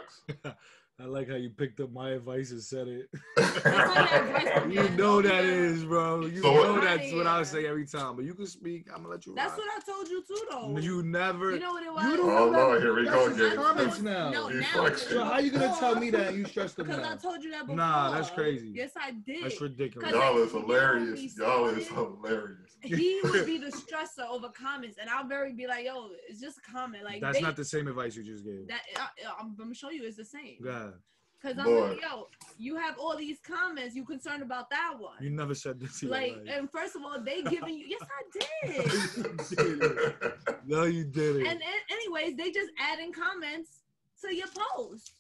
Talks. I like how you picked up my advice and said it. You know that is, bro. You know that's what I say every time. But you can speak. I'm gonna let you. That's what I told you too, though. You never. You know what it was? You don't oh no, here we go again. Comments now. No, now. So how you gonna tell me that you stressed them Because now? I told you that before. Nah, that's crazy. Yes, I did. That's ridiculous. Y'all is hilarious. Y'all is hilarious. He would be the stressor over comments, and I'll be like, "Yo, it's just a comment." Like that's not the same advice you just gave. That I'm gonna show you it's the same. Yeah. Because I'm like, yo, you have all these comments. You concerned about that one? You never said this. Like, and first of all, they giving you. Yes, I did. No, you didn't. And anyways, they just adding comments to your post.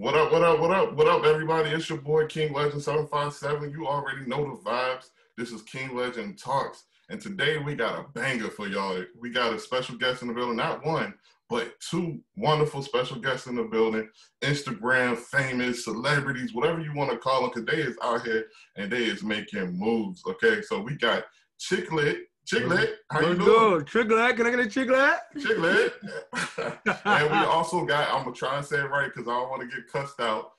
What up, everybody? It's your boy, King Legend 757. You already know the vibes. This is King Legend Talks. And today we got a banger for y'all. We got a special guest in the building. Not one, but two wonderful special guests in the building. Instagram famous celebrities, whatever you want to call them, because they is out here and they is making moves, okay? So we got Chicklet. Chicklet, how you doing? Chicklet, can I get a Chicklet? Chicklet. And we also got, I'm going to try and say it right because I don't want to get cussed out,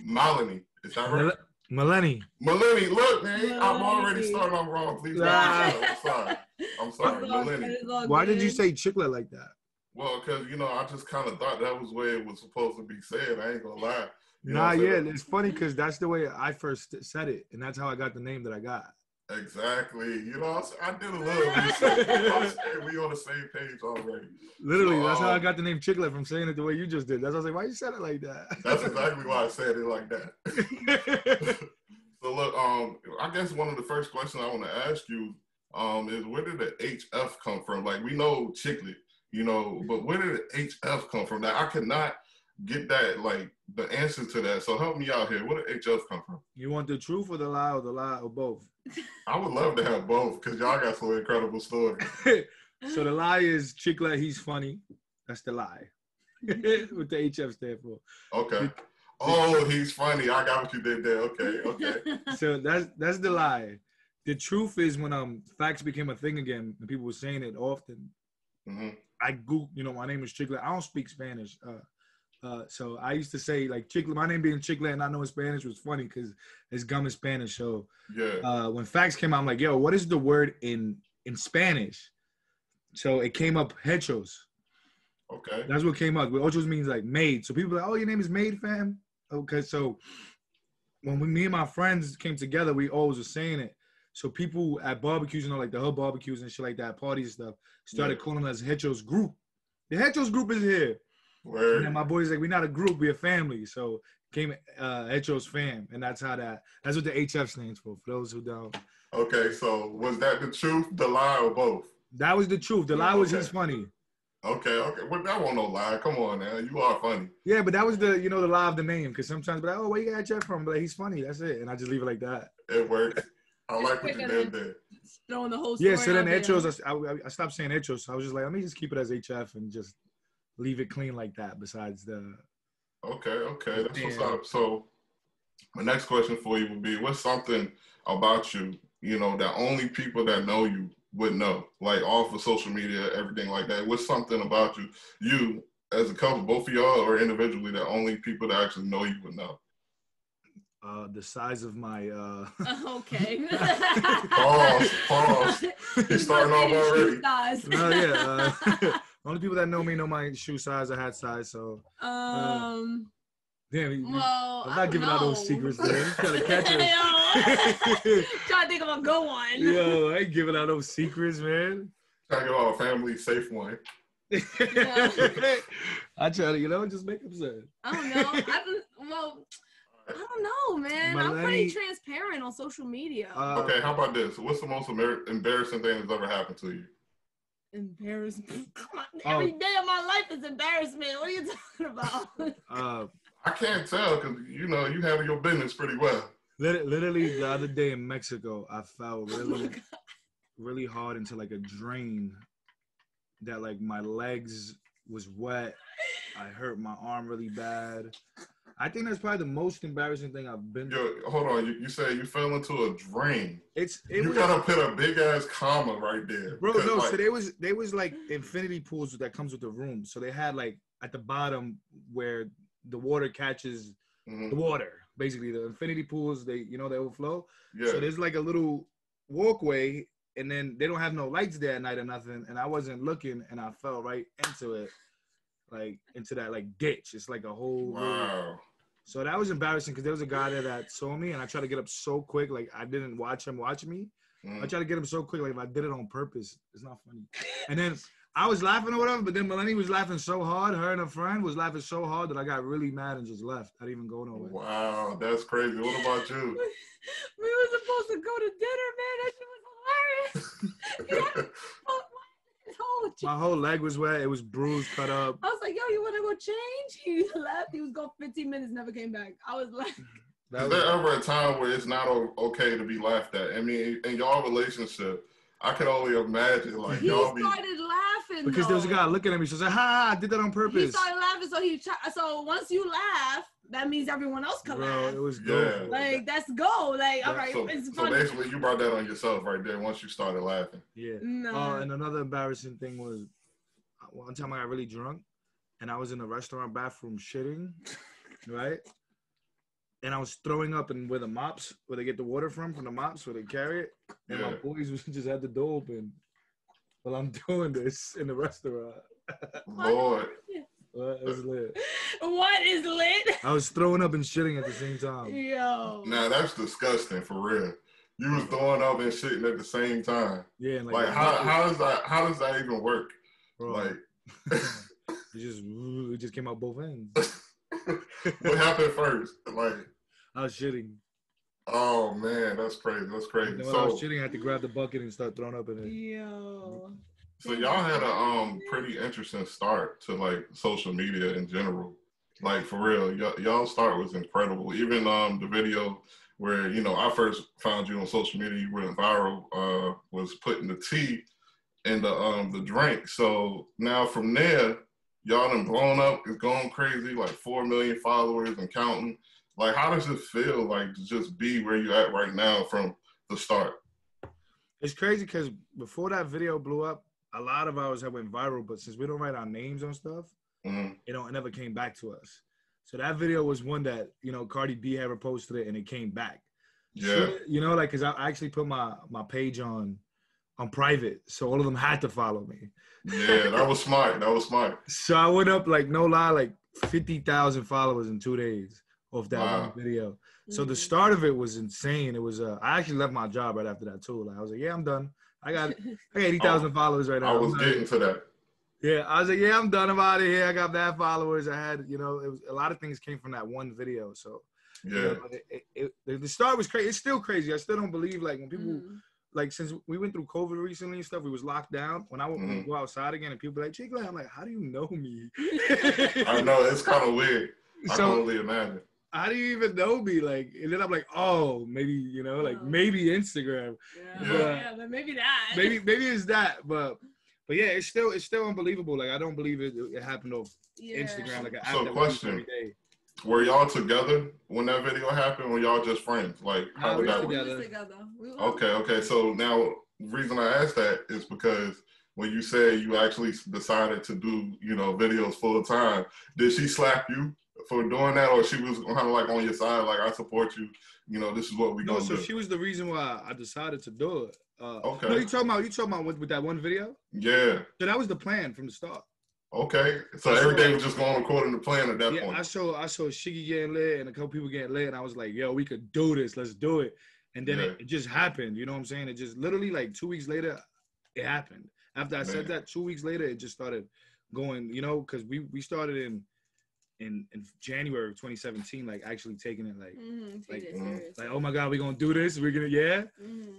Malenicruz. Is that right? Malenicruz. Look, man, I'm already starting off wrong. Please, I'm sorry. Malenicruz. Why did you say Chicklet like that? Well, because, I just kind of thought that was the way it was supposed to be said. I ain't going to lie. It's funny because that's the way I first said it, and that's how I got the name that I got. Exactly. I did a little research. We on the same page already. Literally, so, that's how I got the name Chicklet from saying it the way you just did. That's why I was like, why you said it like that? That's exactly why I said it like that. So look, I guess one of the first questions I want to ask you is where did the HF come from? Like we know Chicklet, but where did the HF come from? Now I cannot get that, like the answer to that. So help me out here. Where did HF come from? You want the truth or the lie or both? I would love to have both because y'all got some incredible stories. So the lie is Chicklet, he's funny. That's the lie. What the HF stand for. Okay. Oh, he's funny. I got what you did there. Okay. So that's the lie. The truth is when facts became a thing again and people were saying it often, I Googled, my name is Chicklet. I don't speak Spanish. So I used to say like Chicklet, my name being Chicklet and not knowing Spanish was funny because it's gum in Spanish. So when facts came out, I'm like, yo, what is the word in Spanish? So it came up hechos. Okay. That's what came up. Hechos means like made. So people are like, oh, your name is Made, fam? Okay, so when me and my friends came together, we always were saying it. So people at barbecues, like the Hub barbecues and shit like that, parties and stuff, started calling us Hechos Group. The Hechos Group is here. Word. And then my boys like, we're not a group, we're a family. So came Hechos fam, and that's what the HF stands for those who don't. Okay, so was that the truth, the lie, or both? That was the truth. The lie was he's funny. Okay. Well, that won't no lie. Come on now, you are funny. Yeah, but that was the the lie of the name, because sometimes like, oh, where you got HF from? But like, he's funny. That's it, and I just leave it like that. It works. I like what you did there. Throwing the whole story. Yeah, so then Hechos, I stopped saying Hechos. So I was just like, let me just keep it as HF and just leave it clean like that. Besides the. Okay, that's what's up. So, my next question for you would be: what's something about you, that only people that know you would know, like off of social media, everything like that? What's something about you as a couple, both of y'all, or individually, that only people that actually know you would know? The size of my Okay. Pause. He's starting off already. No, only people that know me know my shoe size or hat size. So damn, I'm not giving out those secrets, man. You trying to catch us. Trying to think of a good one. Yo, I ain't giving out those secrets, man. Trying to give out a family safe one. I try to, just make them sad. I don't know. I don't know, man. I'm pretty transparent on social media. Okay, how about this? What's the most embarrassing thing that's ever happened to you? Embarrassment? Come on, every day of my life is embarrassment. What are you talking about? I can't tell because, you handle your business pretty well. Literally, the other day in Mexico, I fell really hard into like a drain that like my legs was wet. I hurt my arm really bad. I think that's probably the most embarrassing thing I've been through. Yo, hold on. You said you fell into a drain. You was, gotta put a big ass comma right there. Bro, no, like, so they was like infinity pools that comes with the room. So they had like at the bottom where the water catches the water. Basically, the infinity pools, they overflow. Yeah. So there's like a little walkway, and then they don't have no lights there at night or nothing. And I wasn't looking, and I fell right into it. Like into that like ditch. It's like a whole wow. So that was embarrassing because there was a guy there that saw me and I tried to get up so quick, like I didn't watch him watch me. I tried to get him so quick, like if I did it on purpose, it's not funny. And then I was laughing or whatever, but then Melanie was laughing so hard, her and her friend was laughing so hard that I got really mad and just left. I didn't even go nowhere. Wow, that's crazy. What about you? We were supposed to go to dinner, man. That shit was hilarious. My whole leg was wet. It was bruised, cut up. I was like, yo, you want to go change? He left. He was gone 15 minutes, never came back. I was like... Is there ever a time where it's not okay to be laughed at? I mean, in y'all relationship, I can only imagine, like, he started laughing, because there was a guy looking at me. She said, ha, I did that on purpose. He started laughing, so once you laugh, that means everyone else can laugh. It was good. Like, that's go. Like, all right, it's funny. So basically, you brought that on yourself right there once you started laughing. Yeah. No. And another embarrassing thing was one time I got really drunk, and I was in the restaurant bathroom shitting, right? And I was throwing up in where the mops, where they get the water from the mops, where they carry it. And my boys just had the door open while I'm doing this in the restaurant. Lord. What is lit? What is lit? I was throwing up and shitting at the same time. Yo. Nah, that's disgusting for real. You was throwing up and shitting at the same time. Yeah. Like how does that even work? Bro, like it just came out both ends. What happened first? Like I was shitting. Oh man, that's crazy. That's crazy. When I was shitting, I had to grab the bucket and start throwing up in it. Yo. So y'all had a pretty interesting start to like social media in general. Like for real, y'all start was incredible. Even the video where I first found you on social media, you went viral. Was putting the tea in the drink. So now from there, y'all done blown up. It's going crazy. Like 4 million followers and counting. Like how does it feel like to just be where you at right now from the start? It's crazy because before that video blew up, a lot of ours had went viral, but since we don't write our names on stuff, it never came back to us. So that video was one that, Cardi B had reposted it and it came back. Yeah. So, because I actually put my page on private. So all of them had to follow me. Yeah, that was smart. That was smart. So I went up, like, no lie, like 50,000 followers in 2 days off that one video. So the start of it was insane. It was, I actually left my job right after that too. Like, I was like, yeah, I'm done. I got 80,000 followers right now. I was getting to that. Yeah, I was like, yeah, I'm done. I'm out of here. I got bad followers. I had, it was a lot of things came from that one video. So, yeah, the start was crazy. It's still crazy. I still don't believe, like, when people, like, since we went through COVID recently and stuff, we was locked down. When I would go outside again and people be like, Chicklet, I'm like, how do you know me? I know, it's kind of weird. I can only imagine. How do you even know me? Like, and then I'm like, oh, maybe, maybe Instagram. Yeah, but maybe that. Maybe it's that, but yeah, it's still unbelievable. Like, I don't believe it happened off Instagram. Like, so question, every day. Were y'all together when that video happened, or y'all just friends? Like, how did that work? Together. Okay. So now, the reason I asked that is because when you said you actually decided to do, videos full time, did she slap you for doing that, or she was kind of like on your side, like, I support you, this is what we gonna do? So she was the reason why I decided to do it. Okay. No, you talking about with that one video? Yeah. So that was the plan from the start. Okay. So everything was just going according to plan at that point. I saw Shiggy getting lit and a couple people getting lit, and I was like, yo, we could do this. Let's do it. And then it just happened. You know what I'm saying? It just literally like 2 weeks later, it happened. After I said that, 2 weeks later, it just started going, because we started in January of 2017, like actually taking it like oh my God, we're gonna do this. We're gonna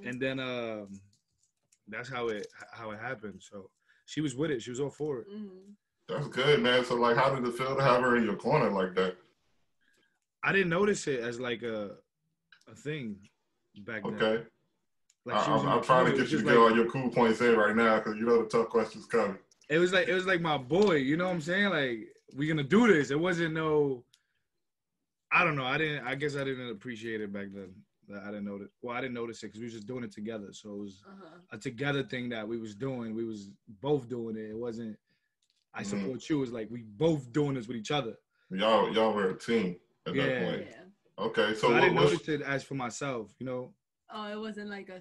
and then that's how it happened. So she was with it. She was all for it. That's good, man. So like, how did it feel to have her in your corner like that? I didn't notice it as like a thing back then. Okay. Like I'm trying to get you to get all your cool points in right now because the tough questions coming. it was like my boy. You know what I'm saying? Like, we gonna do this. It wasn't no. I don't know. I guess I didn't appreciate it back then. I didn't notice. Well, I didn't notice it because we was just doing it together. So it was a together thing that we was doing. We was both doing it. It wasn't. I support you. It was like we both doing this with each other. Y'all were a team at that point. Yeah. Okay, so I didn't notice it as for myself. You know. Oh, it wasn't like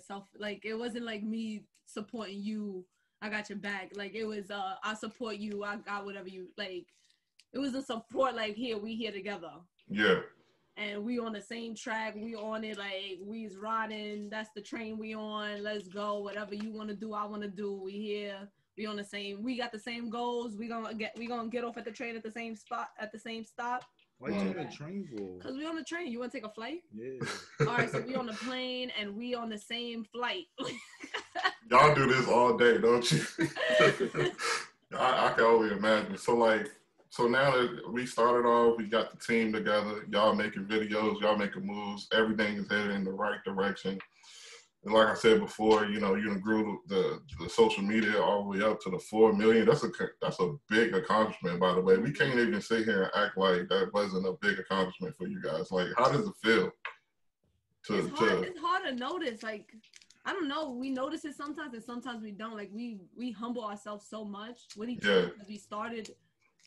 it wasn't like me supporting you. I got your back. Like it was. I support you. I got whatever you like. It was a support. Like we here together. Yeah. And we on the same track. We on it. Like we's riding. That's the train we on. Let's go. Whatever you want to do, I want to do. We here. We on the same. We got the same goals. We gonna get off at the train at the same spot at the same stop. Why you on the train for? Because we on the train. You want to take a flight? Yeah. All right. So we on the plane and we on the same flight. Y'all do this all day, don't you? I can only imagine. So now that we started off, we got the team together. Y'all making videos, y'all making moves. Everything is headed in the right direction. And like I said before, you done grew the social media all the way up to the 4 million. That's a big accomplishment, by the way. We can't even sit here and act like that wasn't a big accomplishment for you guys. Like, how does it feel? It's hard to notice. Like, I don't know. We notice it sometimes, and sometimes we don't. Like, we humble ourselves so much with each other because we started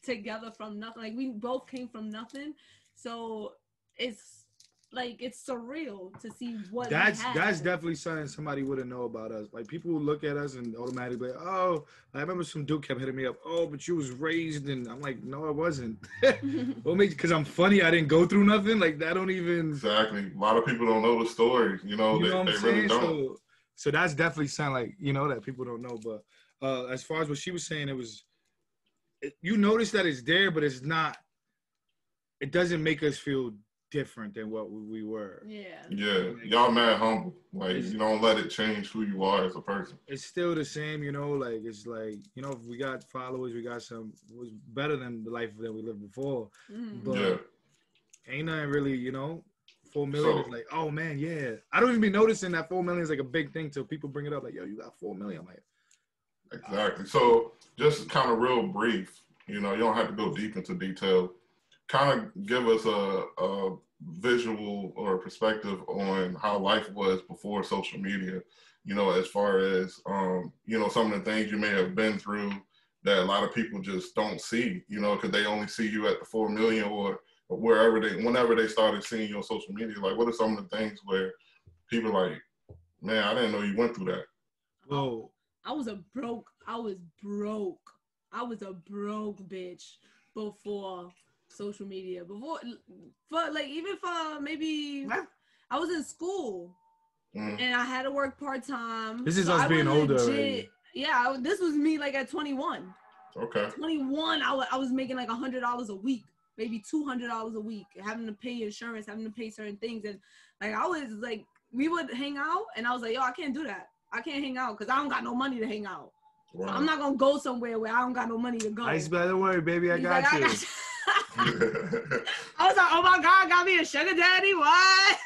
together from nothing. Like, we both came from nothing. So it's like, it's surreal to see what that's definitely something somebody wouldn't know about us. Like, people would look at us and automatically like, oh, I remember some dude kept hitting me up, oh, but you was raised, and I'm like, no, I wasn't. What makes, because I'm funny, I didn't go through nothing? Like, that don't even... Exactly. A lot of people don't know the story, they really don't. So that's definitely something, like, that people don't know. But as far as what she was saying, you notice that it's there, but it's not, it doesn't make us feel different than what we were. Yeah. Y'all mad humble. Like, you don't let it change who you are as a person. It's still the same, like, it's like, if we got followers, we got it was better than the life that we lived before. But ain't nothing really, 4 million is like, oh man, yeah. I don't even be noticing that 4 million is like a big thing till people bring it up, like, yo, you got 4 million. I'm like, exactly. So just kind of real brief, you don't have to go deep into detail. Kind of give us a visual or a perspective on how life was before social media, as far as, some of the things you may have been through that a lot of people just don't see, because they only see you at the 4 million or whenever they started seeing you on social media. Like, what are some of the things where people are like, man, I didn't know you went through that? Whoa. I was broke bitch before social media. Maybe I was in school and I had to work part-time. This is us being older already. Yeah, this was me like at 21. Okay. 21, I was making like $100 a week, maybe $200 a week, having to pay insurance, having to pay certain things. And like, I was like, we would hang out and I was like, yo, I can't do that. I can't hang out because I don't got no money to hang out. Wow. So I'm not gonna go somewhere where I don't got no money to go. I used to be like, don't worry, baby, I got you. I was like, oh my God, got me a sugar daddy, what?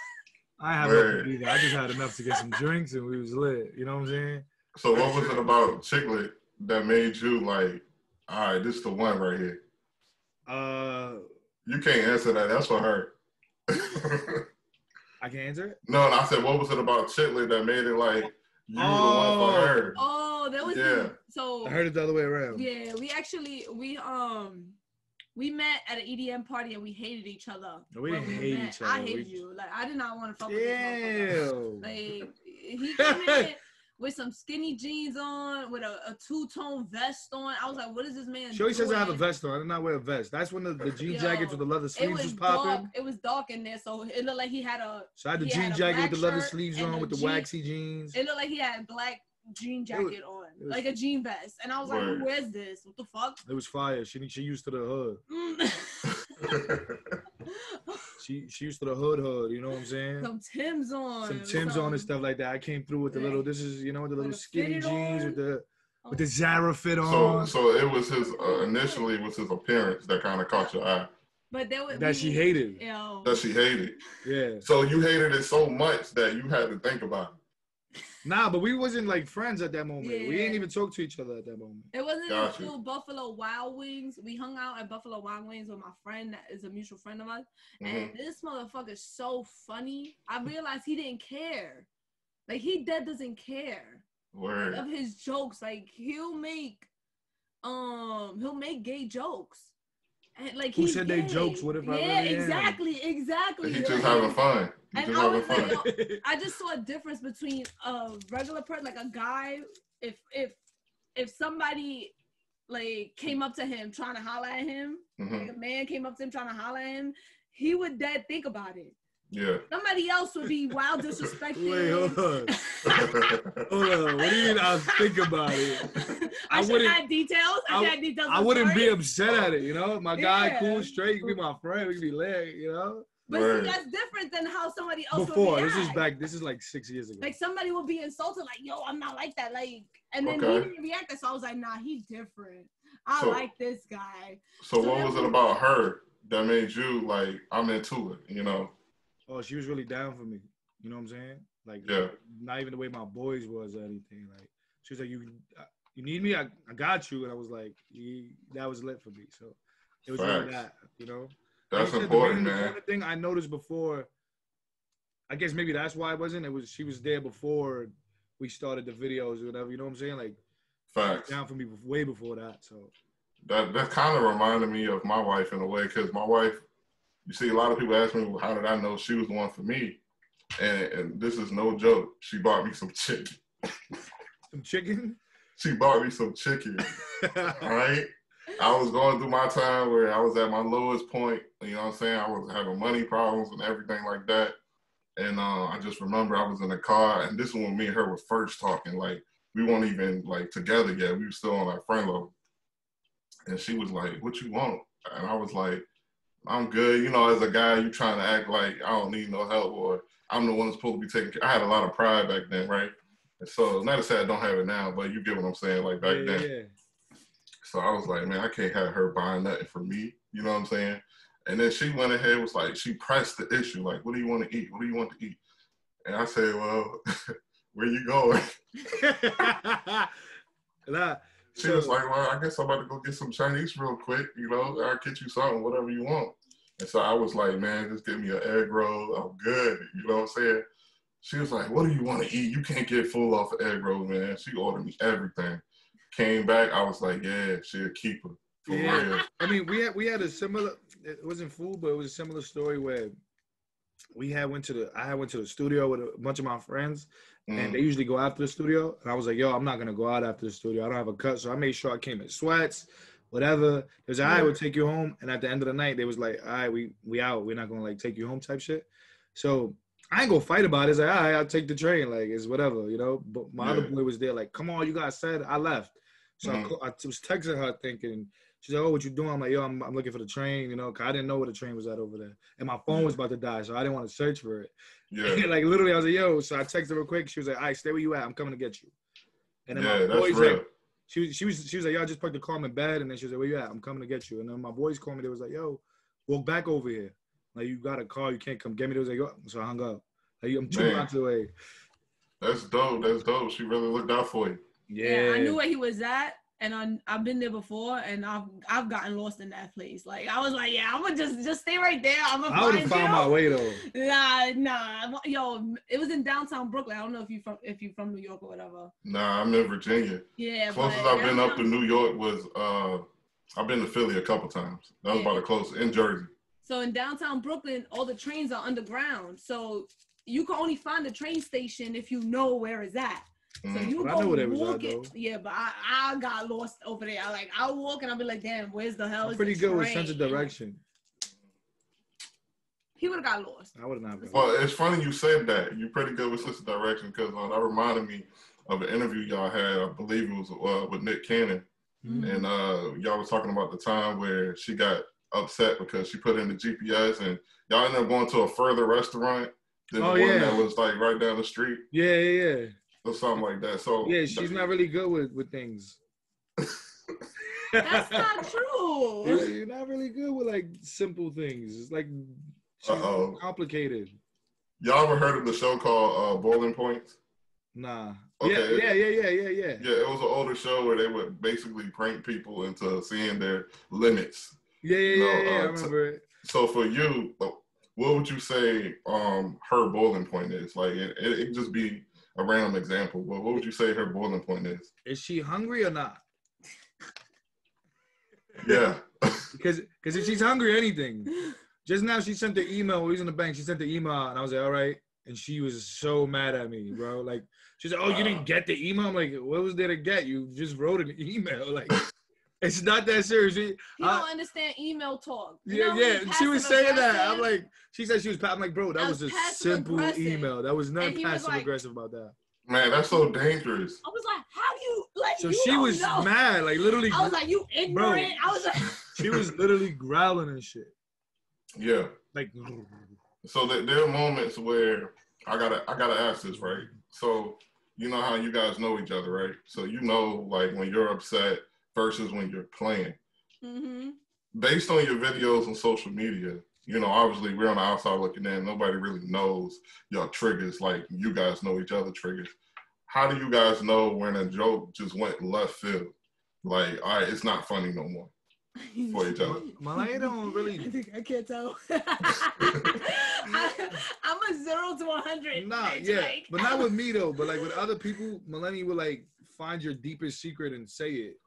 I have nothing either. I just had enough to get some drinks and we was lit. You know what I'm saying? So what was it about Chicklet that made you like, all right, this is the one right here? You can't answer that. That's for her. I can answer it? No, I said, what was it about Chicklet that made it like, you were the one for her? Oh, that was so I heard it the other way around. Yeah, we met at an EDM party and we hated each other. No, we didn't hate each other. I hated you. Like, I did not want to fuck with this motherfucker. Like, he came in with some skinny jeans on, with a two-tone vest on. I was like, what is this man doing? Says I have a vest on. I did not wear a vest. That's when the jean jackets with the leather sleeves was popping. It was dark in there, so it looked like he had a... So I had the jean jacket with the leather sleeves on, with the waxy jeans. It looked like he had a black jean jacket on, like a jean vest. And I was like, who is this? What the fuck? It was fire. She used to the hood. She used to the hood, you know what I'm saying? Some Timbs on and stuff like that. I came through with the little, the little skinny jeans with the Zara fit on. So it was his, initially it was his appearance that kind of caught your eye. But she hated. That she hated. Yeah. So you hated it so much that you had to think about it. Nah, but we wasn't like friends at that moment. Yeah. We didn't even talk to each other at that moment. It wasn't until Buffalo Wild Wings. We hung out at Buffalo Wild Wings with my friend that is a mutual friend of ours. And this motherfucker is so funny. I realized he didn't care. Like, he dead doesn't care. Word. Of his jokes. Like, he'll make gay jokes. And like, who said they jokes? What if I really exactly. He just having fun. I just saw a difference between a regular person, like a guy. If somebody like came up to him trying to holler at him, like a man came up to him trying to holler at him, he would dead think about it. Yeah. Somebody else would be wild disrespectful. Wait, hold on. Hold on. What do you mean I'll think about it? I should add details. I wouldn't be upset at it, you know? My guy, cool, straight, he can be my friend, we can be lit, you know? But see, that's different than how somebody else before, would react. This is like 6 years ago. Like, somebody would be insulted, like, yo, I'm not like that. Like, and then he didn't react. So I was like, nah, he's different. I like this guy. So what was it about her that made you like, I'm into it, you know? Oh, she was really down for me. You know what I'm saying? Like, not even the way my boys was or anything. Like, she was like, you need me? I got you. And I was like, that was lit for me. So it was really that, you know? That's important, man. The only thing I noticed before, I guess maybe that's why it wasn't. She was there before we started the videos or whatever. You know what I'm saying? Like, facts. Down for me way before that. So that kind of reminded me of my wife in a way, because my wife, you see, a lot of people ask me, well, how did I know she was the one for me? And this is no joke. She bought me some chicken. Some chicken? She bought me some chicken. All right? I was going through my time where I was at my lowest point. You know what I'm saying? I was having money problems and everything like that. And I just remember I was in the car, and this is when me and her were first talking. Like, we weren't even, like, together yet. We were still on our friend level. And she was like, what you want? And I was like, I'm good. You know, as a guy, you trying to act like I don't need no help, or I'm the one that's supposed to be taking care. I had a lot of pride back then, right? And so, not to say I don't have it now, but you get what I'm saying, like back then. Yeah. So I was like, man, I can't have her buying nothing for me. You know what I'm saying? And then she went ahead, was like, she pressed the issue, like, what do you want to eat? What do you want to eat? And I said, well, where you going? She was like, well, I guess I'm about to go get some Chinese real quick. You know, I'll get you something, whatever you want. And so I was like, man, just give me an egg roll. I'm good. You know what I'm saying? She was like, what do you want to eat? You can't get full off of egg roll, man. She ordered me everything. Came back, I was like, yeah, she'll keep her. For real. I mean, we had a similar, it wasn't food, but it was a similar story where I went to the studio with a bunch of my friends, and they usually go after the studio. And I was like, yo, I'm not going to go out after the studio. I don't have a cut. So I made sure I came in sweats, whatever. They was like, all right, we'll take you home. And at the end of the night, they was like, all right, we out. We're not going to like take you home type shit. So I ain't going to fight about it. It's like, all right, I'll take the train. Like, it's whatever, you know. But my other boy was there like, come on, you guys said. I left. So I was texting her thinking, she's like, oh, what you doing? I'm like, yo, I'm looking for the train, you know, because I didn't know where the train was at over there. And my phone was about to die, so I didn't want to search for it. Yeah. Like, literally, I was like, yo. So I texted her real quick. She was like, all right, stay where you at. I'm coming to get you. And then my boys, like, she was like, yo, I just put the car in bed. And then she was like, where you at? I'm coming to get you. And then my boys called me. They was like, yo, walk back over here. Like, you got a car. You can't come get me. They was like, yo. So I hung up. Like, I'm 2 months away. That's dope. That's dope. She really looked out for you. Yeah, I knew where he was at, and I've been there before, and I've gotten lost in that place. Like, I was like, yeah, I'm gonna just stay right there. I would have found my way though. Nah, yo, it was in downtown Brooklyn. I don't know if you from New York or whatever. Nah, I'm in Virginia. Yeah, closest I've been up to New York was I've been to Philly a couple times. That was about the closest, in Jersey. So in downtown Brooklyn, all the trains are underground. So you can only find the train station if you know where it's at. So you go walk it. Yeah, but I got lost over there. I'll walk and I'll be like, damn, where's the hell? I'm pretty good with sense of direction. He would have got lost. I would have not been. Well, it's funny you said that. You're pretty good with sense of direction, because that reminded me of an interview y'all had. I believe it was with Nick Cannon. And y'all was talking about the time where she got upset because she put in the GPS and y'all ended up going to a further restaurant than the one that was like right down the street. Yeah. Or something like that. So yeah, she's not really good with things. That's not true. You're not really good with like simple things. It's like complicated. Y'all ever heard of the show called Boiling Points? Nah. Okay. Yeah. Yeah, it was an older show where they would basically prank people into seeing their limits. Yeah, I remember it. So for you, what would you say her boiling point is? Like, it could just be a random example, but what would you say her boiling point is? Is she hungry or not? Yeah. Because if she's hungry, anything. Just now she sent the email. We was in the bank. She sent the email, and I was like, all right. And she was so mad at me, bro. Like, she's like, oh, you didn't get the email? I'm like, what was there to get? You just wrote an email. Like, it's not that serious. You don't understand email talk. Yeah. She was saying that. I'm like, she said she was, I'm like, bro, that was a simple email. That was not passive aggressive about that. Man, that's so dangerous. I was like, how do you, like, so she was mad, like, literally. I was like, you ignorant. Bro, I was like. She was literally growling and shit. Yeah. Like. So there are moments where I gotta ask this, right? So you know how you guys know each other, right? So you know, like, when you're upset versus when you're playing. Mm-hmm. Based on your videos on social media, you know, obviously we're on the outside looking in. Nobody really knows your triggers like you guys know each other triggers. How do you guys know when a joke just went left field? Like, all right, it's not funny no more for each other. Malay don't really. I can't tell. I'm a 0 to 100. Nah, yeah, like. But not with me though. But like with other people, Melanie will like find your deepest secret and say it.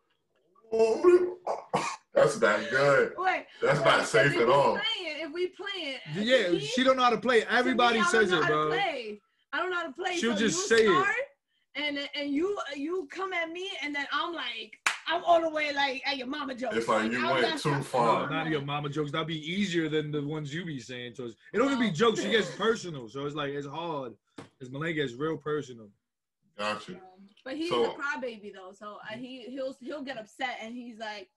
That's not good. That's not safe at all. If we play it, yeah, she don't know how to play. Everybody says it, bro. I don't know how to play. She'll just say it. And you come at me, and then I'm like, I'm all the way like at your mama jokes. It's like you went too far. No, not your mama jokes. That'd be easier than the ones you be saying. So it don't even be jokes. She gets personal. So it's like it's hard. Because Malay gets real personal. Gotcha. But he's a crybaby though. So he'll get upset and he's like,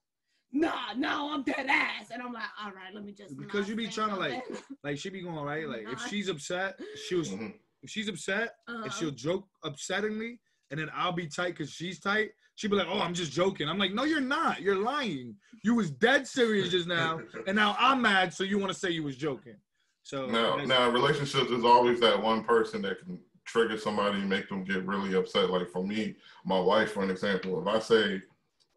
nah, I'm dead ass. And I'm like, all right, let me just. Because you be trying to like she be going right. Like if she's upset, if she's upset and she'll joke upsettingly, and then I'll be tight because she's tight. She'd be like, oh, I'm just joking. I'm like, no, you're not. You're lying. You was dead serious just now, and now I'm mad, so you want to say you was joking. So now relationships is always that one person that can trigger somebody and make them get really upset. Like for me, my wife, for an example, if I say,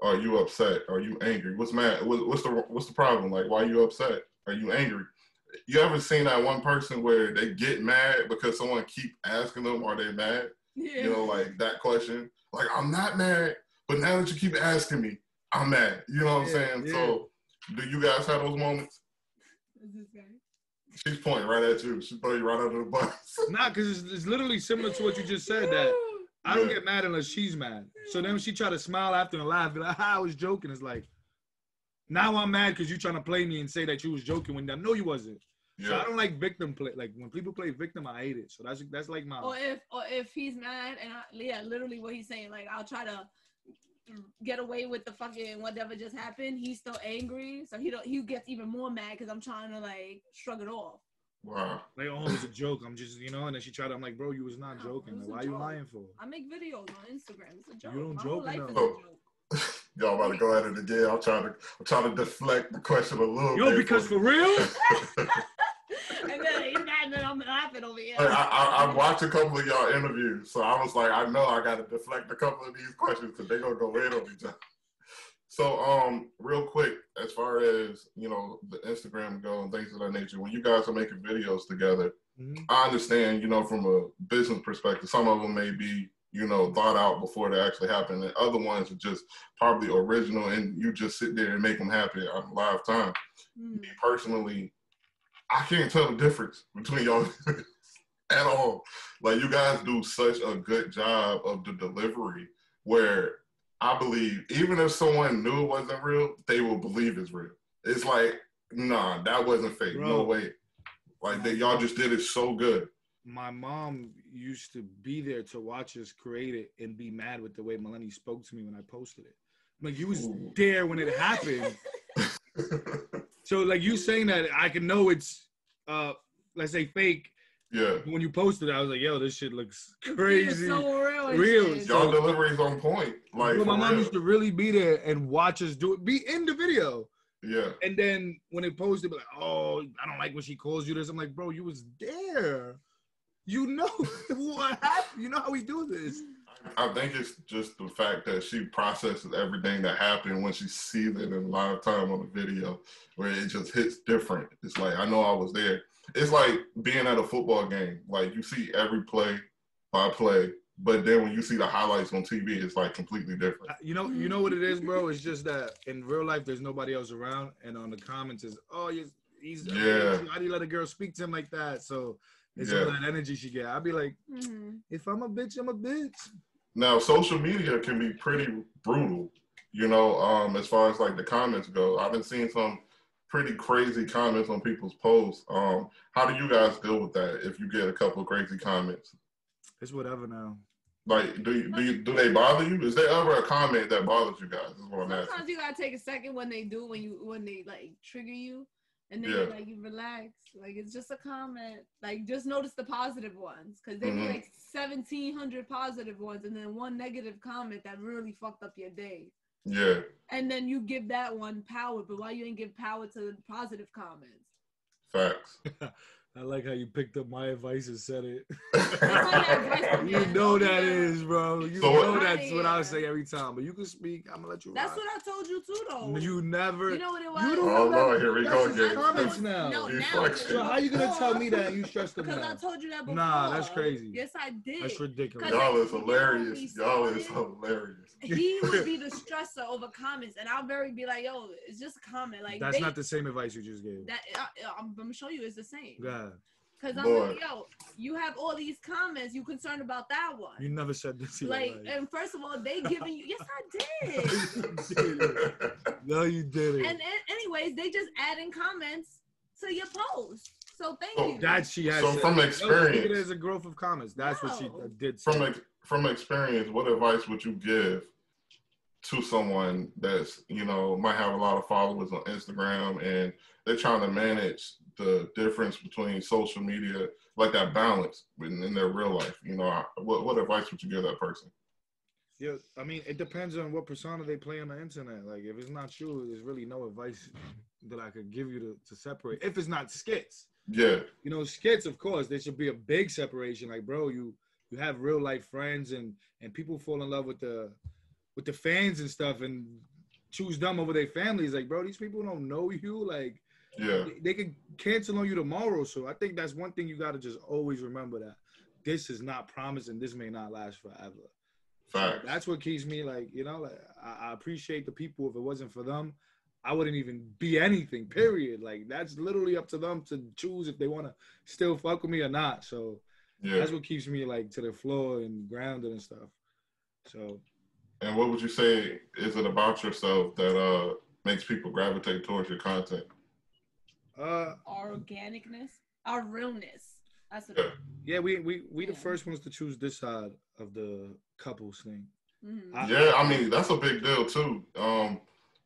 are you upset? Are you angry? What's mad? What's the problem? Like, why are you upset? Are you angry? You ever seen that one person where they get mad because someone keep asking them, are they mad? Yeah. You know, like that question. Like, I'm not mad, but now that you keep asking me, I'm mad. You know what I'm saying? Yeah. So, do you guys have those moments? She's pointing right at you. She throw you right under the bus. Nah, because it's literally similar to what you just said, that I don't get mad unless she's mad. So then when she try to smile after and laugh, be like, I was joking. It's like, now I'm mad because you trying to play me and say that you was joking when I know you wasn't. Yeah. So I don't like victim play. Like when people play victim, I hate it. So that's like my. Or if he's mad and literally what he's saying, like I'll try to get away with the fucking whatever just happened. He's still angry, so he gets even more mad because I'm trying to like shrug it off. Wow. Like, oh, it's a joke. I'm just, and then she tried. I'm like, bro, you was not joking. Like, why are you lying for? I make videos on Instagram. It's a joke. You don't joke enough. Y'all about to go at it again. I'm trying to deflect the question a little bit. Because for real. And then he's mad that I'm laughing over here. I watched a couple of y'all interviews, so I was like, I know I got to deflect a couple of these questions because they're gonna go in on each other. So, real quick, as far as the Instagram go and things of that nature, when you guys are making videos together, I understand, from a business perspective, some of them may be, thought out before they actually happen, and other ones are just probably original, and you just sit there and make them happy on live time. Me personally, I can't tell the difference between y'all at all. Like, you guys do such a good job of the delivery where I believe even if someone knew it wasn't real, they will believe it's real. It's like, nah, that wasn't fake. Bro, no way. Like, y'all just did it so good. My mom used to be there to watch us create it and be mad with the way Melanie spoke to me when I posted it. Like, you was there when it happened. So, like, you saying that, I can know it's, let's say, fake. Yeah. When you posted it, I was like, yo, this shit looks crazy. It's so real. Y'all delivery's on point. Like, my mom used to really be there and watch us do it, be in the video. Yeah. And then when it posted, be like, oh, I don't like when she calls you this. I'm like, bro, you was there. You know what happened. You know how we do this. I think it's just the fact that she processes everything that happened when she sees it in live time on the video, where it just hits different. It's like, I know I was there. It's like being at a football game. Like, you see every play by play, but then when you see the highlights on TV, it's like completely different. You know what it is, bro? It's just that in real life, there's nobody else around, and on the comments is, oh, he's how do you let a girl speak to him like that? So it's all that energy she get. I'd be like, if I'm a bitch, I'm a bitch. Now, social media can be pretty brutal, you know, as far as like the comments go. I've been seeing some pretty crazy comments on people's posts. How do you guys deal with that if you get a couple of crazy comments? It's whatever now. Like, do they bother you? Is there ever a comment that bothers you guys? Is what I'm asking. Sometimes you gotta take a second when they like trigger you, and then like you relax. Like, it's just a comment. Like, just notice the positive ones, because there be like 1,700 positive ones, and then one negative comment that really fucked up your day. Yeah. And then you give that one power, but why you ain't give power to the positive comments? Facts. I like how you picked up my advice and said it. You know that is, bro. You know that's what I say every time. But you can speak. I'm gonna let you. That's what I told you too, though. You never. You know what it was? You don't know that. Here we go again. Comments now. No, now. So how you gonna tell me that you stressed them? Because I told you that before. Nah, that's crazy. Yes, I did. That's ridiculous. Y'all is hilarious. Y'all is hilarious. He would be the stressor over comments, and I'll be like, yo, it's just a comment. Like, that's not the same advice you just gave. That I'm gonna show you it's the same. God. Because I'm like, yo, you have all these comments. You concerned about that one. You never said this. Like, and first of all, they giving you. Yes, I did. No, you didn't. And anyways, they just adding comments to your post. So thank you. That she has. So from experience, it is a growth of comments. That's what she did. From experience, what advice would you give to someone that's, you know, might have a lot of followers on Instagram and they're trying to manage the difference between social media, like that balance in their real life? You know, what advice would you give that person? Yeah, I mean, it depends on what persona they play on the internet. Like, if it's not you, there's really no advice that I could give you to separate. If it's not skits. Yeah. You know, skits, of course, there should be a big separation. Like, bro, you have real life friends and people fall in love with the fans and stuff and choose them over their families. Like, bro, these people don't know you. Like, they could cancel on you tomorrow. So I think that's one thing you got to just always remember, that this is not promised and this may not last forever. Facts. So that's what keeps me, like, you know, like, I appreciate the people. If it wasn't for them, I wouldn't even be anything, period. Like, that's literally up to them to choose if they want to still fuck with me or not. So that's what keeps me, like, to the floor and grounded and stuff. So. And what would you say is it about yourself that makes people gravitate towards your content? Our organicness, our realness. That's what we the first ones to choose this side of the couples thing. Mm-hmm. I mean, that's a big deal too.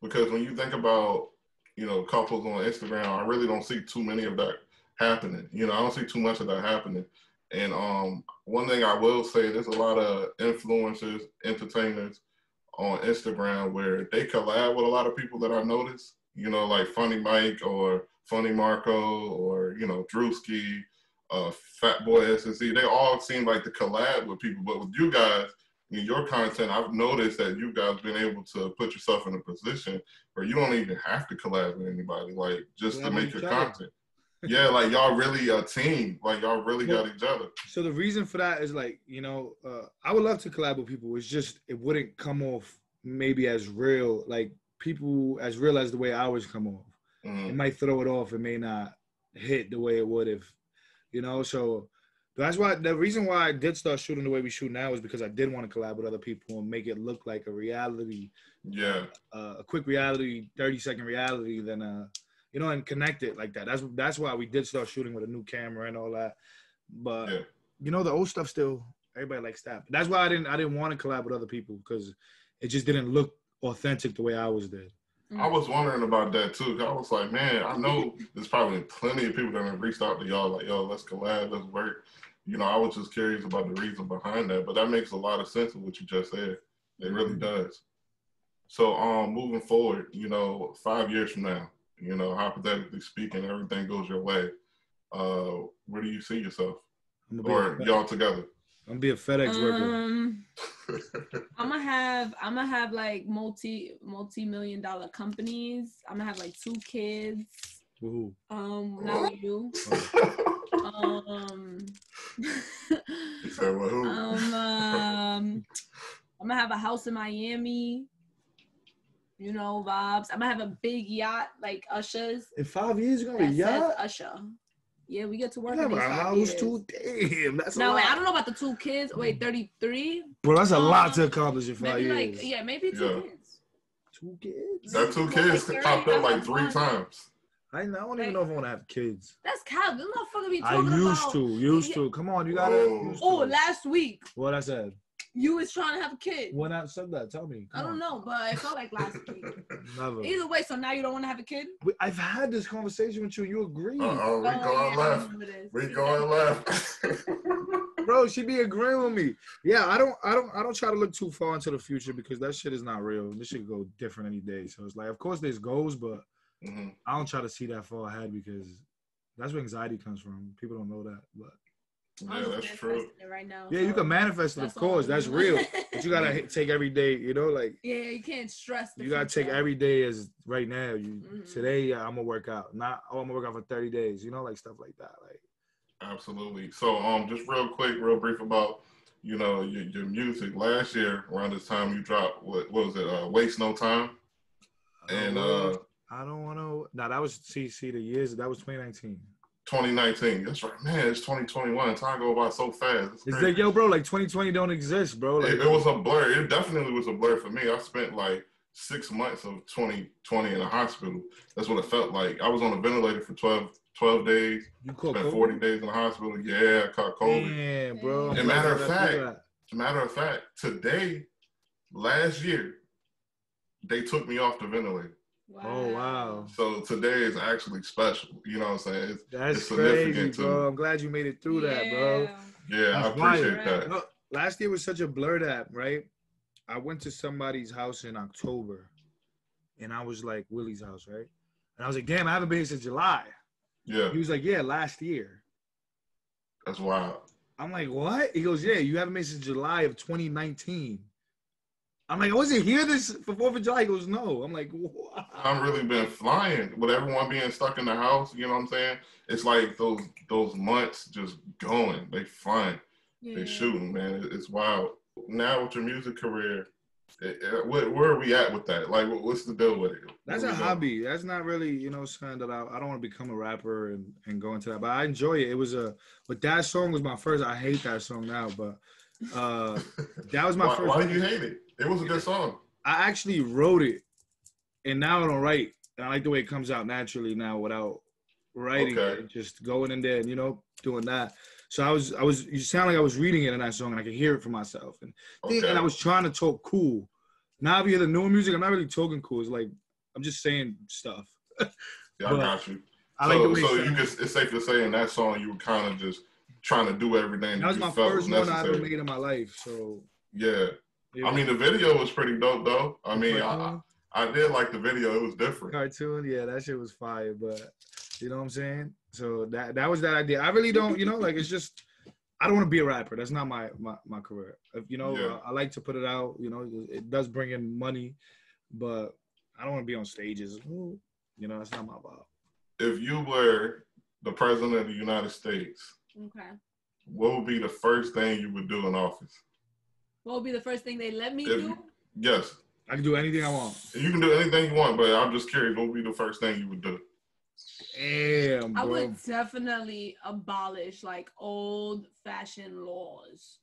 Because when you think about, you know, couples on Instagram, I really don't see too many of that happening. You know, I don't see too much of that happening. And one thing I will say, there's a lot of influencers, entertainers on Instagram where they collab with a lot of people that I notice, you know, like Funny Mike or Funny Marco or, you know, Drewski, Fat Boy SSE. They all seem like to collab with people. But with you guys, in your content, I've noticed that you guys been able to put yourself in a position where you don't even have to collab with anybody, like, just to make your content. Yeah, like, y'all really a team. Like, y'all really got each other. So the reason for that is, like, you know, I would love to collab with people. It's just, it wouldn't come off maybe as real, like, people as real as the way ours come off. Mm-hmm. It might throw it off. It may not hit the way it would if, you know, so that's why, the reason why I did start shooting the way we shoot now is because I did want to collab with other people and make it look like a reality. Yeah. A quick reality, 30-second reality, then, you know, and connect it like that. That's why we did start shooting with a new camera and all that. But you know, the old stuff still, everybody likes that. That's why I didn't want to collab with other people, because it just didn't look authentic the way ours did. I was wondering about that too. I was like, man, I know there's probably plenty of people that have reached out to y'all like, yo, let's collab, let's work. You know, I was just curious about the reason behind that, but that makes a lot of sense with what you just said. It really does. So, moving forward, you know, 5 years from now, you know, hypothetically speaking, everything goes your way. Where do you see yourself? Or y'all together? I'm gonna be a FedEx worker. I'm gonna have like multi-million-dollar companies. I'm gonna have like 2 kids. Ooh. Not you. You said well, who? I'm gonna have a house in Miami. You know, vibes. I'm gonna have a big yacht like Usher's. In 5 years, you're gonna be a yacht? Usher. Yeah, we get to work. You have a house too? Damn, that's a lot. Wait, I don't know about the 2 kids. Wait, 33? Bro, that's a lot to accomplish in 5 years. Maybe 2 kids. 2 kids? That 2 kids popped up like 3 times. I don't even know if I want to have kids. That's cap. This motherfucker be talking about. I used to. Come on, you gotta. Last week. What I said. You was trying to have a kid. When I said that, tell me. I don't know, but it felt like last week. Never. Either way, so now you don't want to have a kid? I've had this conversation with you. You agree. We going left. We going left. Bro, she be agreeing with me. Yeah, I don't try to look too far into the future because that shit is not real. This shit go different any day. So it's like, of course, there's goals, but I don't try to see that far ahead because that's where anxiety comes from. People don't know that, but. Yeah, that's true. Right now, yeah, you can manifest it, of course. That's real. But you gotta take every day, like. Yeah, you can't stress. You gotta take every day as right now. Today, I'm gonna work out. Not I'm gonna work out for 30 days. Like stuff like that. Like. Absolutely. So, just real brief about your music. Last year around this time, you dropped what was it? Waste No Time. And I don't want to. No, that was CC the years. That was 2019. 2019. That's right, man. It's 2021. Time go by so fast. It's like, yo, bro, like 2020 don't exist, bro. Like, it was a blur. It definitely was a blur for me. I spent like 6 months of 2020 in a hospital. That's what it felt like. I was on a ventilator for 12 days. You caught spent COVID? 40 days in the hospital. Yeah, I caught COVID. Yeah, bro. As a matter of fact, today, last year, they took me off the ventilator. Wow. Oh, wow. So today is actually special. You know what I'm saying? That's crazy, bro. I'm glad you made it through that, bro. Yeah, I appreciate that. Look, last year was such a blur that, right? I went to somebody's house in October, and I was like, Willie's house, right? And I was like, damn, I haven't been here since July. Yeah. He was like, yeah, last year. That's wild. I'm like, what? He goes, yeah, you haven't been since July of 2019. I'm like, I wasn't here for 4th of July. He goes, no. I'm like, what? I've really been flying with everyone being stuck in the house. You know what I'm saying? It's like those months just going. They flying. Yeah. They shooting, man. It's wild. Now with your music career, where are we at with that? Like, what's the deal with it? That's a hobby. That's not really, something that I don't want to become a rapper and go into that. But I enjoy it. It was but that song was my first. I hate that song now, but that was my first. Why do you hate it? It was a good song. I actually wrote it, and now I don't write. And I like the way it comes out naturally now without writing it, just going in there and, doing that. So I was. You sound like I was reading it in that song, and I could hear it for myself. And I was trying to talk cool. Now if you hear the newer music, I'm not really talking cool. It's like I'm just saying stuff. Yeah, I got you. It's safe to say in that song you were kind of just trying to do everything. That was my first one I ever made in my life. So yeah. I mean, the video was pretty dope, though. I mean, I did like the video. It was different. Cartoon, yeah, that shit was fire. But you know what I'm saying? So that was that idea. I really don't, like it's just I don't want to be a rapper. That's not my career. I like to put it out. It does bring in money, but I don't want to be on stages. That's not my vibe. If you were the president of the United States, what would be the first thing you would do in office? What would be the first thing they let me do? Yes. I can do anything I want. You can do anything you want, but I'm just curious, what would be the first thing you would do? Damn, bro. I would definitely abolish like old-fashioned laws.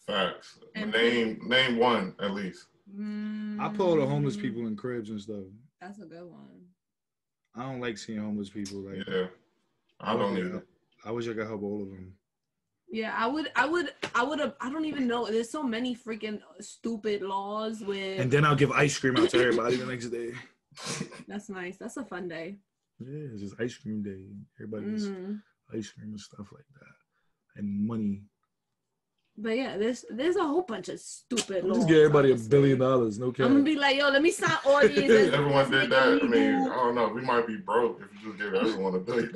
Facts. Name one at least. I pull the homeless people in cribs and stuff. That's a good one. I don't like seeing homeless people. Yeah, I don't either. I wish I could help all of them. Yeah, I would. I don't even know. There's so many freaking stupid laws with. And then I'll give ice cream out to everybody the next day. That's nice. That's a fun day. Yeah, it's just ice cream day. Everybody gets ice cream and stuff like that, and money. But yeah, there's a whole bunch of stupid laws. Just give everybody $1 billion. No cap. I'm gonna be like, yo, let me sign all these. Everyone did that. I mean, I don't know. We might be broke if you just give everyone $1 billion.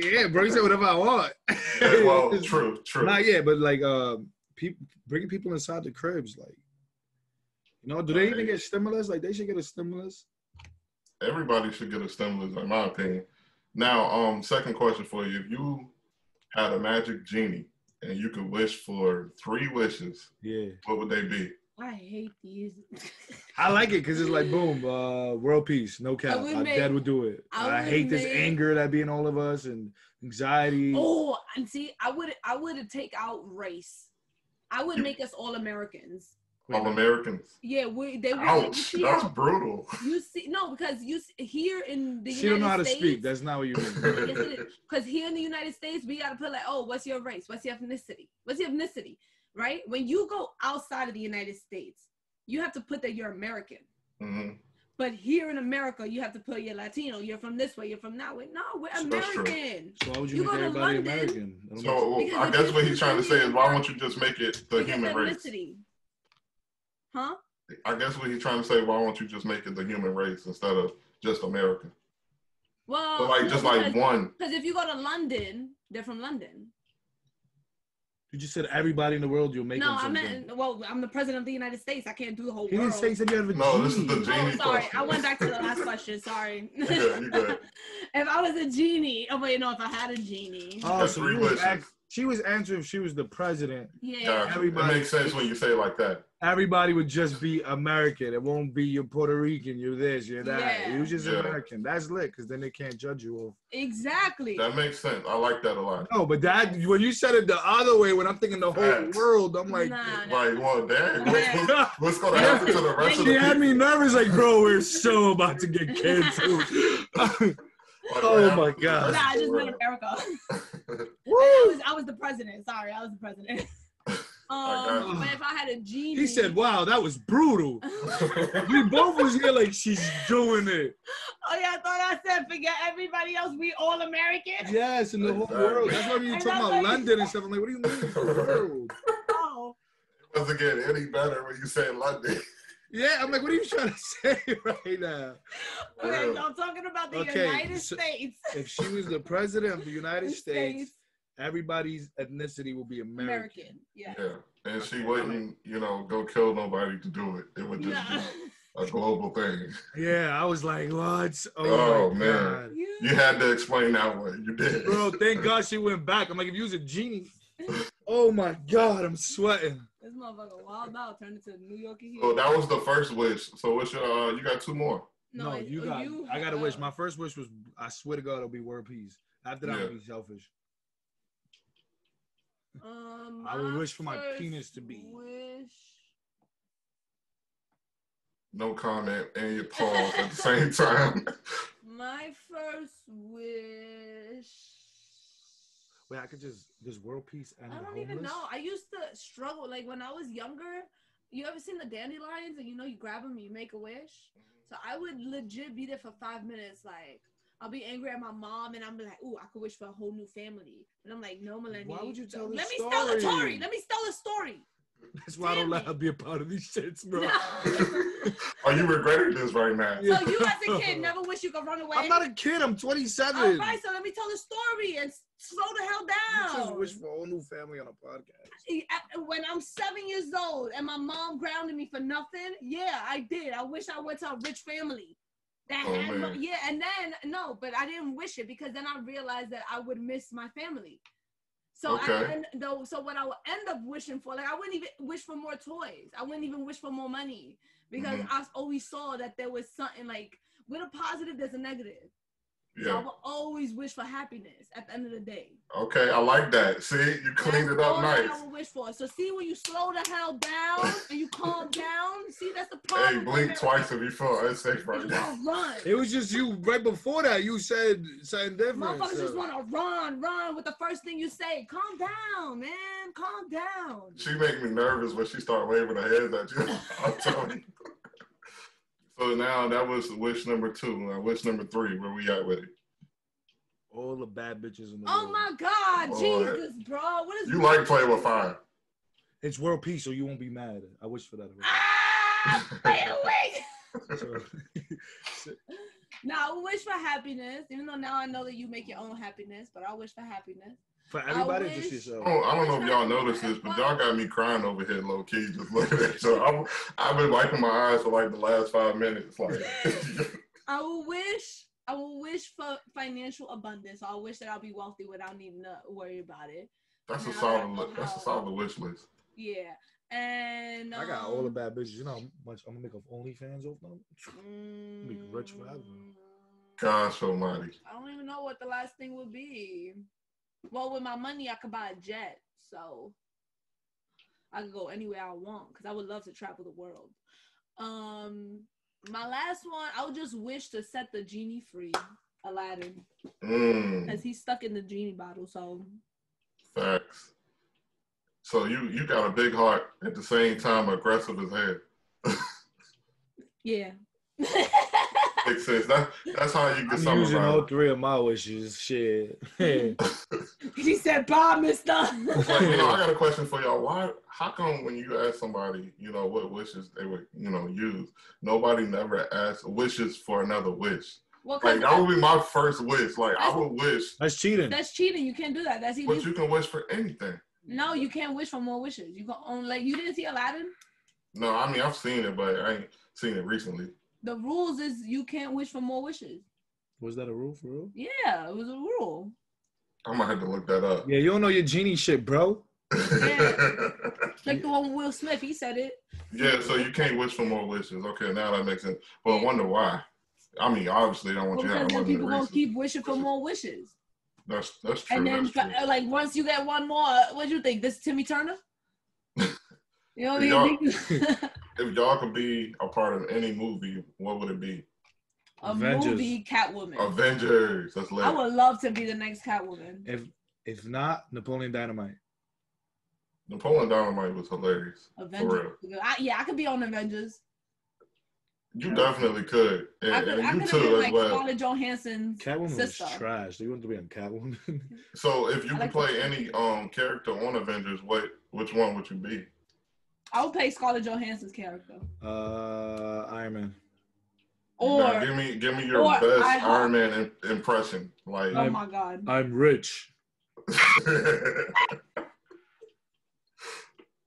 Yeah, bro. You say whatever I want. Yeah, well, true. Not yet, but like, bringing people inside the cribs, like, you know, do they even get stimulus? Like, they should get a stimulus. Everybody should get a stimulus, in my opinion. Now, second question for you: if you had a magic genie and you could wish for 3 wishes, what would they be? I hate these. I like it because it's like, boom, world peace, no cap. Our dad would do it. I hate this anger that be in all of us and anxiety. Oh, and see, I would take out race. I would make us all Americans. All Americans. Yeah, they would. Ouch, that's brutal. You see, no, because here in the United States. She don't know how to speak. That's not what you mean. Because here in the United States, we got to put like, oh, what's your race? What's your ethnicity? What's your ethnicity? Right? When you go outside of the United States, you have to put that you're American. Mm-hmm. But here in America, you have to put you're Latino. You're from this way. You're from that way. No, we're American. So why would you make everybody American? So I guess what he's trying to say is, why won't you just make it the human race? Huh? I guess what he's trying to say, why won't you just make it the human race instead of just American? Well, so like just like one. Because if you go to London, they're from London. You just said everybody in the world you'll make. No, I meant, well, I'm the president of the United States. I can't do the whole world. He didn't say you have a No, this is the genie question. Sorry, question. I went back to the last question. Sorry. You good. If I was a genie, if I had a genie. Oh, so she was answering if she was the president. Yeah. Gotcha. It makes sense when you say it like that. Everybody would just be American. It won't be you're Puerto Rican, you're this, you're that. Yeah. You're just American. That's lit because then they can't judge you off. Exactly. That makes sense. I like that a lot. No, but that when you said it the other way, when I'm thinking the whole world, I'm like, like, well, dang, what's going to happen to the rest of the people? She had me nervous, like, bro, we're so about to get canceled. Oh my God. Nah, I just meant America. I was the president. Sorry, I was the president. But if I had a genie. He said, wow, that was brutal. We both was here like she's doing it. Oh yeah, I thought I said forget everybody else. We all American. Yes, in the whole world. That's why when you're talking about London and stuff, I'm like, what do you mean the world? Oh. It doesn't get any better when you say London. Yeah, I'm like, what are you trying to say right now? Okay, so I'm talking about the United States. If she was the president of the United States, everybody's ethnicity will be American. Yeah. And she wouldn't, go kill nobody to do it. It would just be a global thing. Yeah, I was like, what? Oh man. God. You had to explain that one. You did. Bro, thank God she went back. I'm like, if you was a genie. Oh my God, I'm sweating. This motherfucker wild out, turned into New York. So that was the first wish. So what's your, you got 2 more. No, I got a wish. My first wish was, I swear to God, it'll be world peace. After that, I'll be selfish. I would wish for my penis to be. No comment and you pause at the same time. My first wish. Wait, I could just world peace and I don't even know. I used to struggle. Like when I was younger, you ever seen the dandelions and you grab them and you make a wish? So I would legit be there for 5 minutes. Like I'll be angry at my mom and I'm like, ooh, I could wish for a whole new family. And I'm like, no, Melanie. Why would you tell Let me tell the story. Let me tell the story. That's why I don't let her be a part of these shits, bro. No. Are you regretting this right now? So you as a kid never wish you could run away? I'm not a kid. I'm 27. All right, so let me tell the story and slow the hell down. You just wish for a whole new family on a podcast. When I'm 7 years old and my mom grounded me for nothing, yeah, I did. I wish I went to a rich family. That had and then, but I didn't wish it because then I realized that I would miss my family. So so what I would end up wishing for, like I wouldn't even wish for more toys. I wouldn't even wish for more money because I always saw that there was something like with a positive, there's a negative. Yeah. So I will always wish for happiness at the end of the day. Okay, I like that. See, you cleaned it up nice. That's all I would wish for. So see, when you slow the hell down and you calm down, see, that's the problem. Hey, blink twice if you feel unsafe right now. Run. It was just you right before that. You said something different. Motherfuckers just want to run with the first thing you say. Calm down, man. Calm down. She make me nervous when she start waving her hands at you. I'm telling you. So now that was wish number 2. Now wish number 3. Where we at with it? All the bad bitches in the world. Oh my God, Jesus, bro! What is you like playing with fire? It's world peace, so you won't be mad. I wish for that. Wait. No, I wish for happiness. Even though now I know that you make your own happiness, but I wish for happiness. For everybody, just yourself. I don't know if y'all noticed this, but y'all got me crying over here, low key, just looking at you. I've been wiping my eyes for like the last 5 minutes. Like, I will wish for financial abundance. I wish that I'll be wealthy without needing to worry about it. That's a solid wish list. Yeah. And I got all the bad bitches. You know how much I'm gonna make of OnlyFans off them? Be rich forever. Gosh almighty. I don't even know what the last thing would be. Well, with my money, I could buy a jet, so I could go anywhere I want because I would love to travel the world. My last one, I would just wish to set the genie free, Aladdin, because he's stuck in the genie bottle. So facts. So you got a big heart at the same time aggressive as hell. Yeah. Makes sense. That's how you get I'm using all 3 of my wishes. Shit. He said, "Bye, Mister." Like, I got a question for y'all. How come when you ask somebody, what wishes they would, use, nobody never asks wishes for another wish? Well, like that would be my first wish. Like I would wish. That's cheating. That's cheating. You can't do that. That's illegal. But you can wish for anything. No, you can't wish for more wishes. You can you didn't see Aladdin? No, I mean I've seen it, but I ain't seen it recently. The rules is you can't wish for more wishes. Was that a rule for real? Yeah, it was a rule. I'm gonna have to look that up. Yeah, you don't know your genie shit, bro. Yeah. Like the one with Will Smith, he said it. Yeah, so you can't wish for more wishes. Okay, now that makes sense. But I wonder why. I mean, obviously, I don't want you to have because people gonna keep wishing for more wishes. That's true. And then, that's true. Like, once you get one more, what do you think? This is Timmy Turner? You know what I mean? If y'all could be a part of any movie, what would it be? Avengers. Movie Catwoman. Avengers. That's lit. I would love to be the next Catwoman. If not, Napoleon Dynamite. Napoleon Dynamite was hilarious. Avengers. For real. I could be on Avengers. You definitely could. And I you could too have been as like well. Scarlett Johansson's Catwoman sister. was trash. You want to be on Catwoman? So if you could play any character on Avengers, which one would you be? I would play Scarlett Johansson's character. Iron Man. Or now, give me your best Iron Man impression. Like, oh my God, I'm rich.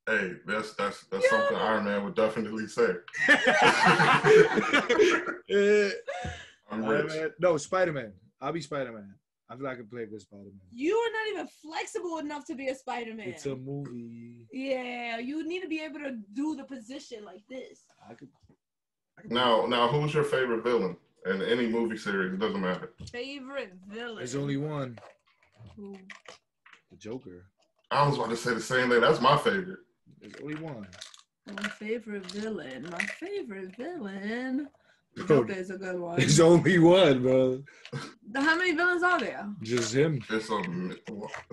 Hey, that's something Iron Man would definitely say. I'm rich. No, Spider-Man. I'll be Spider-Man. I feel like I can play a good Spider-Man. You are not even flexible enough to be a Spider-Man. It's a movie. Yeah, you need to be able to do the position like this. I could now, who's your favorite villain in any movie series? It doesn't matter. Favorite villain? There's only one. Who? The Joker. I was about to say the same thing. That's my favorite. There's only one. My favorite villain. The Joker is a good one. There's only one, bro. How many villains are there? Just him. There's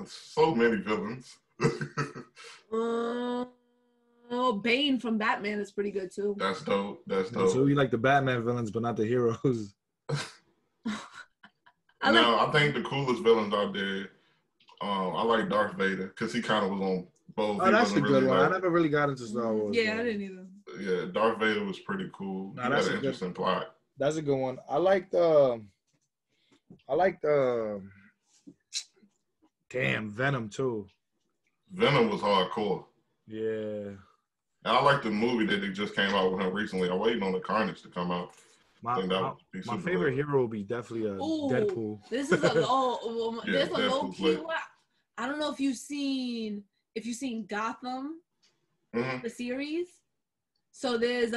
so many villains. Bane from Batman is pretty good too. That's dope. So you like the Batman villains, but not the heroes. I think the coolest villains out there, I like Darth Vader because he kind of was on both. Oh, that's a good one. I never really got into Star Wars. Yeah, I didn't either. Yeah, Darth Vader was pretty cool. He had an interesting plot. That's a good one. I liked Venom too. Venom was hardcore. Yeah. And I like the movie that they just came out with him recently. I'm waiting on the Carnage to come out. My favorite hero would be definitely Deadpool. This is a low key one. I don't know if you've seen Gotham, the series. So there's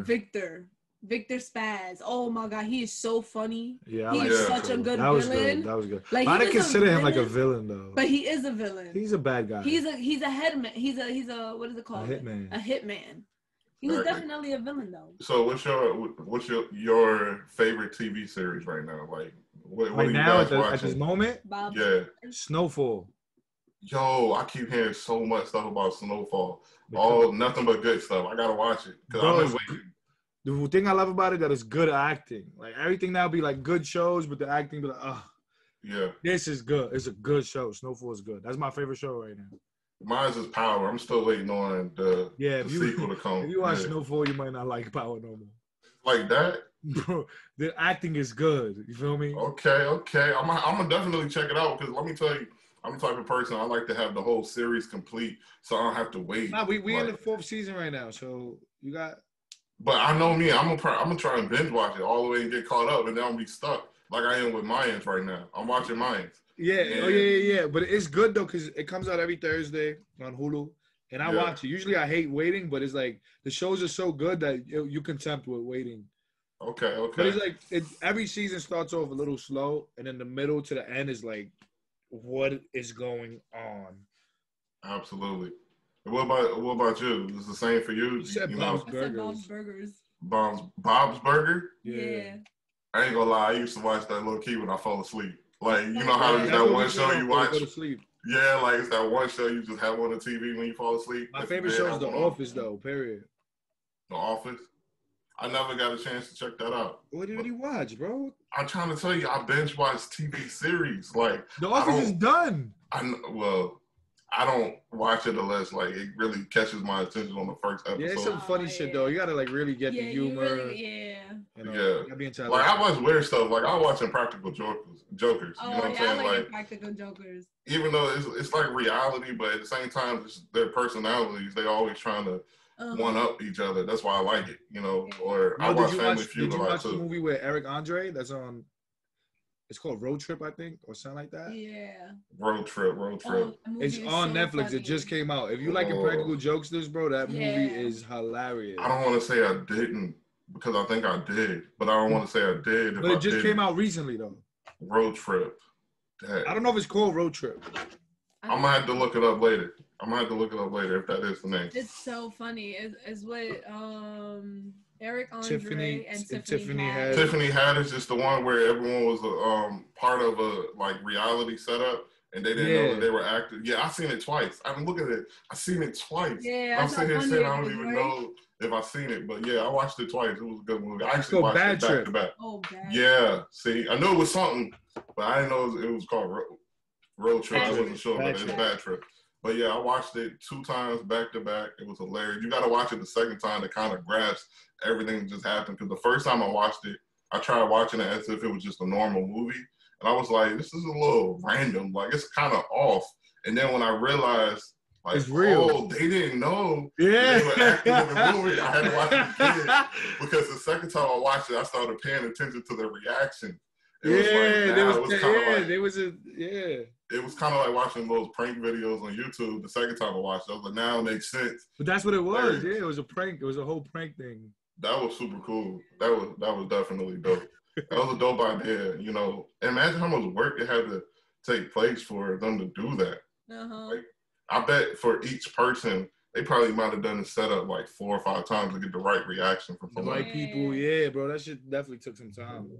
Victor Spaz. Oh my God, he is so funny. Yeah, he is such a good villain. That was good. Like, I didn't consider him like a villain though. But he is a villain. He's a bad guy. He's a headman. He's a what is it called? A hitman. A hitman. He was definitely a villain though. So what's your favorite TV series right now? Like what are you now guys watching? at this moment? Yeah. Snowfall. Yo, I keep hearing so much stuff about Snowfall. Nothing but good stuff. I gotta watch it because I've been waiting. The thing I love about it that it's good acting. Like everything now be like good shows, but the acting be like, yeah, this is good. It's a good show. Snowfall is good. That's my favorite show right now. Mine's is Power. I'm still waiting on the sequel to come. If you watch Snowfall, you might not like Power no more. Like that? Bro, the acting is good. You feel me? Okay. I'm gonna definitely check it out because let me tell you, I'm the type of person I like to have the whole series complete, so I don't have to wait. Nah, we in the 4th season right now, so you got. But I know me, I'm gonna try and binge watch it all the way and get caught up, and then I'll be stuck like I am with Mayans right now. I'm watching Mayans. Yeah. Yeah. But it's good though because it comes out every Thursday on Hulu, and I watch it. Usually I hate waiting, but it's like the shows are so good that you can tempt with waiting. Okay. But it's like every season starts off a little slow, and then the middle to the end is like, what is going on? Absolutely. What about you? Is the same for you? You said Bob's Burgers. Bob's Burgers. Bob's Burger? Yeah. I ain't gonna lie, I used to watch that low key when I fall asleep. Like, you know how there's that one show you watch? Go to sleep. Yeah, like it's that one show you just have on the TV when you fall asleep. My favorite show is The Office, though, period. The Office? I never got a chance to check that out. What did you watch, bro? I'm trying to tell you, I binge watch TV series. Like The Office is done. I don't watch it unless like it really catches my attention on the first episode. Yeah, it's some funny shit though. You gotta like really get the humor. You gotta be into like I watch weird stuff. Like I watch Impractical Jokers. You know what I'm saying? Like Impractical Jokers. Even though it's like reality, but at the same time, it's their personalities. They always trying to one up each other. That's why I like it. You know. Or I watch Family Feud a lot too. Did you watch the movie with Eric Andre? That's on. It's called Road Trip, I think, or something like that. Yeah. Road Trip. It's on Netflix. Funny. It just came out. If you like Impractical Jokesters, bro, that movie is hilarious. I don't want to say I didn't because I think I did, but I don't want to say I did. But it just came out recently, though. Road Trip. Dang. I don't know if it's called Road Trip. I'm gonna have to look it up later. If that is the name. It's so funny. It's with Eric Andre and Tiffany Haddish. Tiffany Haddish is the one where everyone was part of a like reality setup and they didn't know that they were actors. Yeah, I've seen it twice. I've been looking at it. I've seen it twice. Yeah, I'm sitting here saying I don't even know if I've seen it, but yeah, I watched it twice. It was a good movie. I actually watched it back to back. Oh, Bad. Yeah, see, I knew it was something, but I didn't know it was called Road Trip. I wasn't sure, but it's Bad Trip. But yeah, I watched it 2 times back to back. It was hilarious. You got to watch it the second time to kind of grasp everything that just happened. Because the first time I watched it, I tried watching it as if it was just a normal movie. And I was like, this is a little random. Like, it's kind of off. And then when I realized, like, it's real. They didn't know they were acting in the movie. I had to watch it again. Because the second time I watched it, I started paying attention to their reaction. It was kind of like watching those prank videos on YouTube. The second time I watched it, I was like, now it makes sense. But that's what it was. Yeah, it was a prank. It was a whole prank thing. That was super cool. That was definitely dope. That was a dope idea. You know, imagine how much work it had to take place for them to do that. Like, I bet for each person, they probably might have done the setup like 4 or 5 times to get the right reaction from the right people. Yeah, bro, that shit definitely took some time.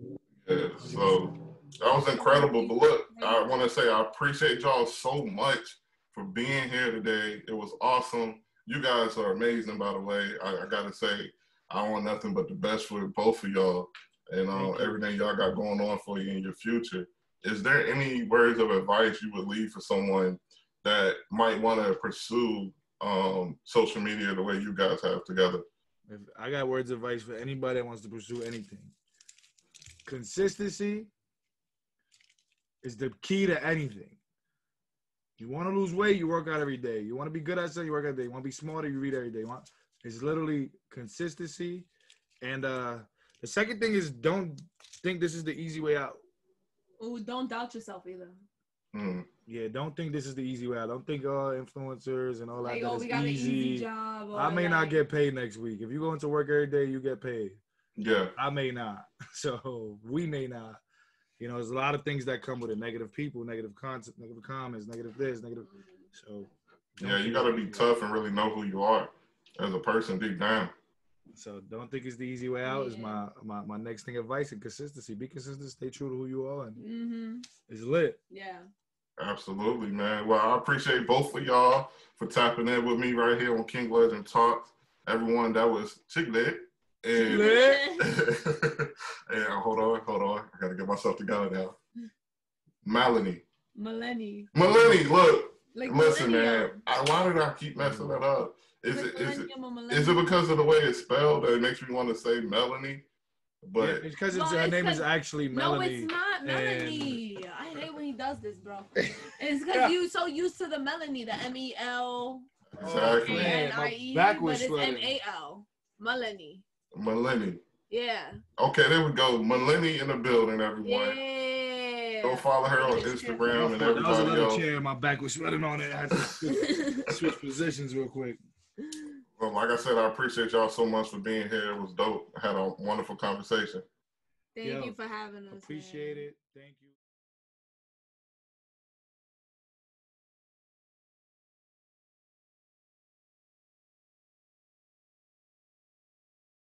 Yeah, so that was incredible. But look, I want to say I appreciate y'all so much for being here today. It was awesome. You guys are amazing, by the way. I got to say, I want nothing but the best for both of y'all and everything y'all got going on for you in your future. Is there any words of advice you would leave for someone that might want to pursue social media the way you guys have together? If I got words of advice for anybody that wants to pursue anything. Consistency is the key to anything. You want to lose weight, you work out every day. You want to be good at something, you work out every day. You want to be smarter, you read every day. It's literally consistency. And the second thing is don't think this is the easy way out. Oh, don't doubt yourself either. Yeah, don't think this is the easy way out. Don't think influencers and all that. We got an easy job. I may not get paid next week. If you go into work every day, you get paid. Yeah. I may not. So we may not. You know, there's a lot of things that come with it. Negative people, negative content, negative comments, negative this, negative. So. Yeah, you got to be tough and really know who you are as a person deep down. So don't think it's the easy way out is my next thing advice, and consistency. Be consistent, stay true to who you are, and it's lit. Yeah. Absolutely, man. Well, I appreciate both of y'all for tapping in with me right here on King Legend Talks. Everyone, that was Chicklet. And, and hold on. I gotta get myself together now. Melanie. Maleni. Look, Like listen, man. Why did I keep messing that up? Is it because of the way it's spelled that it makes me want to say Melanie? But yeah, it's because her name is actually Melanie. No, it's not Melanie. I hate when he does this, bro. It's because you so used to the Melanie, the MEL. Exactly. N-I-E, but it's M-A-L. Melanie. Melanie. Yeah. Okay, there we go. Melanie in the building, everyone. Yeah. Go follow her on Instagram and everybody else. That was another chair. My back was sweating on it. I had to switch positions real quick. Well, like I said, I appreciate y'all so much for being here. It was dope. I had a wonderful conversation. Thank you for having us. Appreciate it. Thank you.